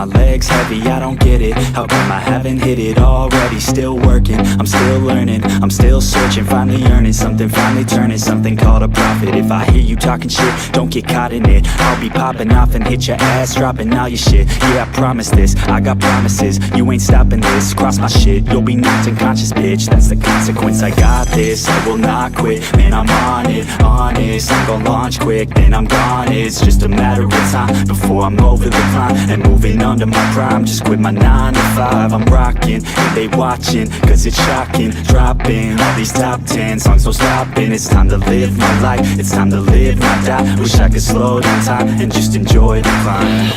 my legs heavy, I don't get it. How come I haven't hit it already? Still working, I'm still learning, I'm still searching, finally earning something, finally turning something called a profit. If I hear you talking shit, don't get caught in it. I'll be popping off and hit your ass, dropping all your shit. Yeah, I promise this, I got promises. You ain't stopping this, cross my shit, you'll be knocked unconscious, bitch. That's the consequence, I got this, I will not quit. Man, I'm on it, honest. I'm gon' launch quick, then I'm gone. It's just a matter of time before I'm over the climb and moving under my prime. Just quit my 9 to 5, I'm rocking, and they watching, cause it's shocking. Dropping all these top 10 songs, no stopping. It's time to live my life, it's time to live, not die. Wish I could slow down time and just enjoy the climb.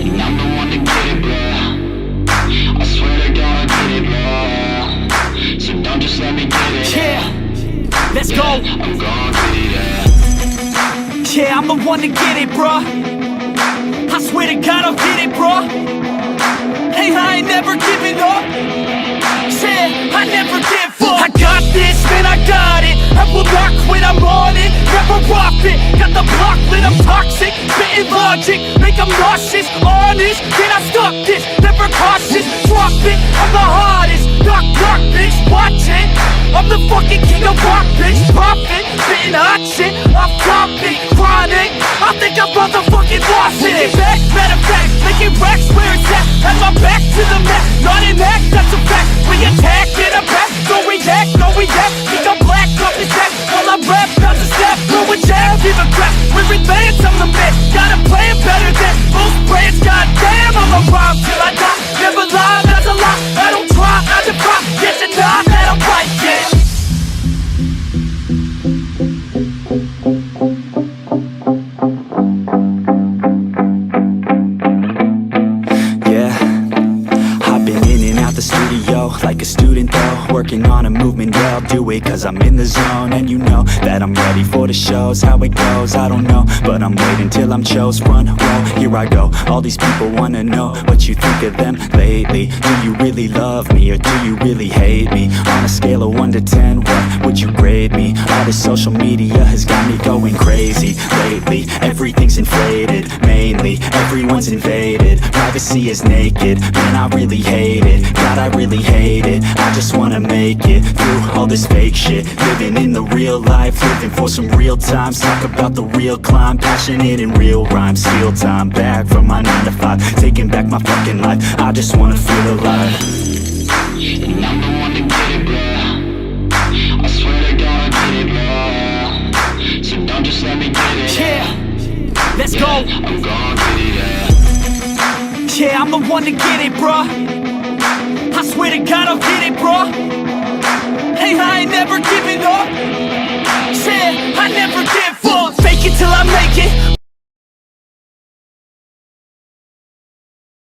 And I'm the one to get it, bro. I swear to God I get it, bro. So don't just let me get it. Yeah, let's go. I'm gon' get it, yeah. Yeah, I'm the one to get it, bruh. I swear to God I'll get it, bruh. Hey, I ain't never giving up. Yeah, I never give up. I got this, man, I got it. I will not quit, I'm on it. Never off it. Got the block lit, I'm toxic. Spitting logic, make them nauseous. Honest, can I stop this? Never cautious, drop it. I'm the hardest. Knock, knock, bitch, watch it. I'm the fucking king of rock, bitch. Profit, spitting hot shit. Off topic, chronic. I think I'm motherfucking lost it. Making back, matter of fact, making racks where it's at. Have my back to the mat, not an act, that's a fact. We attack in a back, don't react, no react. Think I'm black, off the jack. While I rap, bounce a step, throw a jab, give a crap. We're advanced, I'm the man. Got a plan better than most brands. Goddamn, I'ma rhyme till I die. Never lie, that's a lie. I don't try, I defy. Yes and not, that I'm right, yeah. Like a student though, working on a movement, yeah, I'll do it cause I'm in the zone. And you know that I'm ready for the shows. How it goes, I don't know, but I'm waiting till I'm chose. Front row, here I go. All these people wanna know what you think of them lately. Do you really love me or do you really hate me? On a scale of 1 to 10, what would you grade me? All this social media has got me going crazy lately. Everything's inflated, mainly everyone's invaded. Privacy is naked, man, I really hate it. God, I really hate it. I just wanna make it through all this fake shit. Living in the real life, living for some real times. Talk about the real climb, passionate in real rhymes. Steal time back from my 9 to 5, taking back my fucking life. I just wanna feel alive. And I'm the one to get it, bro. I swear to God I get it, bro. So don't just let me get it. Yeah, let's go. I'm gon' get it, yeah. Yeah, I'm the one to get it, bruh. I swear to God I'll get it, bruh. Hey, I ain't never giving up.